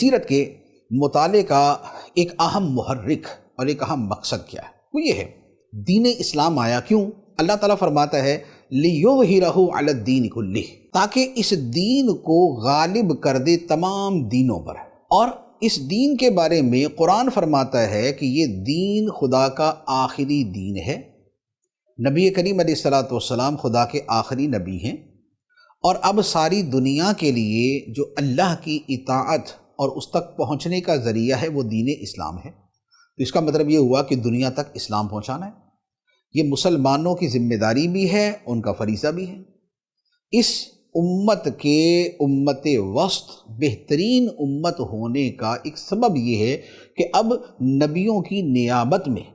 سیرت کے مطالعے کا ایک اہم محرک اور ایک اہم مقصد کیا ہے؟ وہ یہ ہے، دین اسلام آیا کیوں؟ اللہ تعالیٰ فرماتا ہے لِيُظْهِرَهُ عَلَى الدِّينِ كُلِّهِ، تاکہ اس دین کو غالب کر دے تمام دینوں پر۔ اور اس دین کے بارے میں قرآن فرماتا ہے کہ یہ دین خدا کا آخری دین ہے۔ نبی کریم علیہ السلام خدا کے آخری نبی ہیں، اور اب ساری دنیا کے لیے جو اللہ کی اطاعت اور اس تک پہنچنے کا ذریعہ ہے وہ دین اسلام ہے۔ تو اس کا مطلب یہ ہوا کہ دنیا تک اسلام پہنچانا ہے۔ یہ مسلمانوں کی ذمہ داری بھی ہے، ان کا فریضہ بھی ہے۔ اس امت کے امت وسط بہترین امت ہونے کا ایک سبب یہ ہے کہ اب نبیوں کی نیابت میں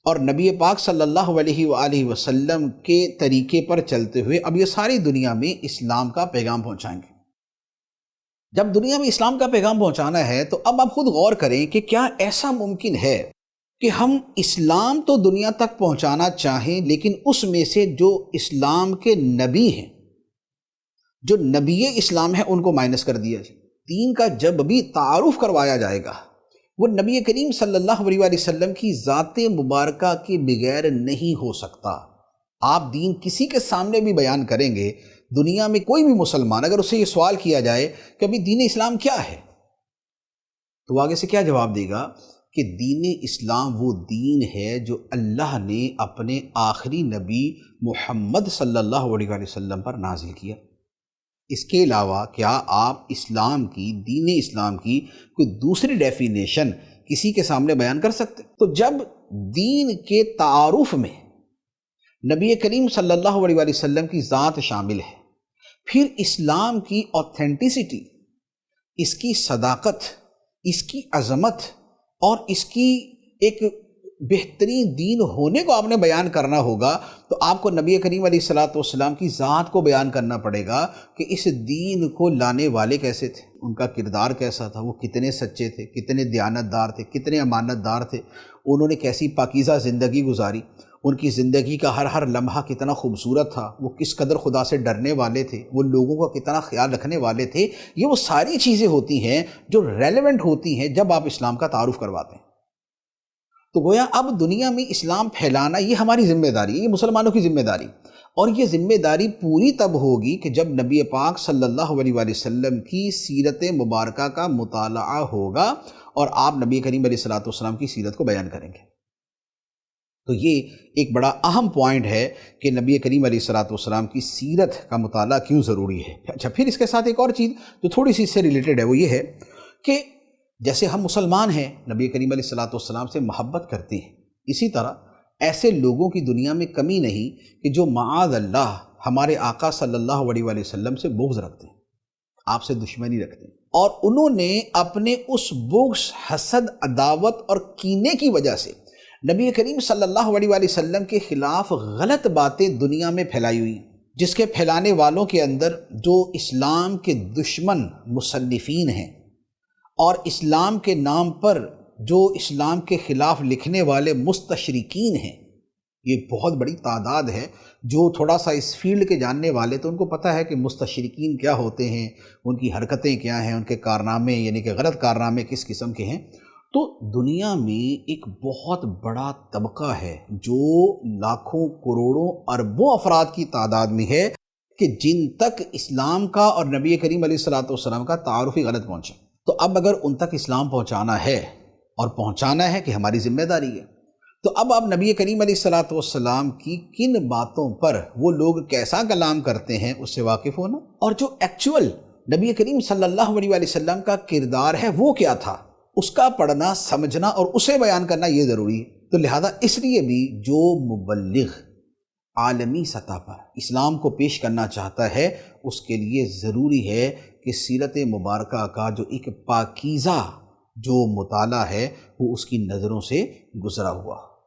اور نبی پاک صلی اللہ علیہ وآلہ وسلم کے طریقے پر چلتے ہوئے اب یہ ساری دنیا میں اسلام کا پیغام پہنچائیں گے۔ جب دنیا میں اسلام کا پیغام پہنچانا ہے تو اب آپ خود غور کریں کہ کیا ایسا ممکن ہے کہ ہم اسلام تو دنیا تک پہنچانا چاہیں، لیکن اس میں سے جو اسلام کے نبی ہیں، جو نبی اسلام ہیں، ان کو مائنس کر دیا جائے۔ دین کا جب بھی تعارف کروایا جائے گا وہ نبی کریم صلی اللہ علیہ وآلہ وسلم کی ذات مبارکہ کے بغیر نہیں ہو سکتا۔ آپ دین کسی کے سامنے بھی بیان کریں گے، دنیا میں کوئی بھی مسلمان اگر اسے یہ سوال کیا جائے کہ ابھی دین اسلام کیا ہے، تو وہ آگے سے کیا جواب دے گا کہ دین اسلام وہ دین ہے جو اللہ نے اپنے آخری نبی محمد صلی اللہ علیہ وآلہ وسلم پر نازل کیا۔ اس کے علاوہ کیا آپ اسلام کی، دین اسلام کی کوئی دوسری ڈیفینیشن کسی کے سامنے بیان کر سکتے؟ تو جب دین کے تعارف میں نبی کریم صلی اللہ علیہ وآلہ وسلم کی ذات شامل ہے، پھر اسلام کی اوتھینٹسٹی، اس کی صداقت، اس کی عظمت اور اس کی ایک بہترین دین ہونے کو آپ نے بیان کرنا ہوگا، تو آپ کو نبی کریم علیہ السلام کی ذات کو بیان کرنا پڑے گا کہ اس دین کو لانے والے کیسے تھے، ان کا کردار کیسا تھا، وہ کتنے سچے تھے، کتنے دیانتدار تھے، کتنے امانت دار تھے، انہوں نے کیسی پاکیزہ زندگی گزاری، ان کی زندگی کا ہر لمحہ کتنا خوبصورت تھا، وہ کس قدر خدا سے ڈرنے والے تھے، وہ لوگوں کا کتنا خیال رکھنے والے تھے۔ یہ وہ ساری چیزیں ہوتی ہیں جو ریلیونٹ ہوتی ہیں جب آپ اسلام کا تعارف کرواتے ہیں۔ تو گویا اب دنیا میں اسلام پھیلانا یہ ہماری ذمہ داری ہے، یہ مسلمانوں کی ذمہ داری، اور یہ ذمہ داری پوری تب ہوگی کہ جب نبی پاک صلی اللہ علیہ وآلہ وسلم کی سیرت مبارکہ کا مطالعہ ہوگا اور آپ نبی کریم علیہ السلام کی سیرت کو بیان کریں گے۔ تو یہ ایک بڑا اہم پوائنٹ ہے کہ نبی کریم علیہ السلام کی سیرت کا مطالعہ کیوں ضروری ہے۔ اچھا، پھر اس کے ساتھ ایک اور چیز جو تھوڑی سی اس سے ریلیٹڈ ہے وہ یہ ہے کہ جیسے ہم مسلمان ہیں، نبی کریم علیہ السلام سے محبت کرتے ہیں، اسی طرح ایسے لوگوں کی دنیا میں کمی نہیں کہ جو معاذ اللہ ہمارے آقا صلی اللہ علیہ وآلہ وسلم سے بغض رکھتے ہیں، آپ سے دشمنی رکھتے ہیں، اور انہوں نے اپنے اس بغض، حسد، عداوت اور کینے کی وجہ سے نبی کریم صلی اللہ علیہ وآلہ وسلم کے خلاف غلط باتیں دنیا میں پھیلائی ہوئی، جس کے پھیلانے والوں کے اندر جو اسلام کے دشمن مصنفین ہیں اور اسلام کے نام پر جو اسلام کے خلاف لکھنے والے مستشرقین ہیں، یہ بہت بڑی تعداد ہے۔ جو تھوڑا سا اس فیلڈ کے جاننے والے تو ان کو پتہ ہے کہ مستشرقین کیا ہوتے ہیں، ان کی حرکتیں کیا ہیں، ان کے کارنامے یعنی کہ غلط کارنامے کس قسم کے ہیں۔ تو دنیا میں ایک بہت بڑا طبقہ ہے جو لاکھوں، کروڑوں، اربوں افراد کی تعداد میں ہے کہ جن تک اسلام کا اور نبی کریم علیہ السلام کا تعارف ہی غلط پہنچا۔ تو اب اگر ان تک اسلام پہنچانا ہے اور پہنچانا ہے کہ ہماری ذمہ داری ہے، تو اب آپ نبی کریم علیہ السلام کی کن باتوں پر وہ لوگ کیسا کلام کرتے ہیں اس سے واقف ہونا، اور جو ایکچول نبی کریم صلی اللہ علیہ وآلہ وسلم کا کردار ہے وہ کیا تھا، اس کا پڑھنا، سمجھنا اور اسے بیان کرنا یہ ضروری ہے۔ تو لہذا اس لیے بھی جو مبلغ عالمی سطح پر اسلام کو پیش کرنا چاہتا ہے اس کے لیے ضروری ہے کہ سیرت مبارکہ کا جو ایک پاکیزہ جو مطالعہ ہے وہ اس کی نظروں سے گزرا ہوا۔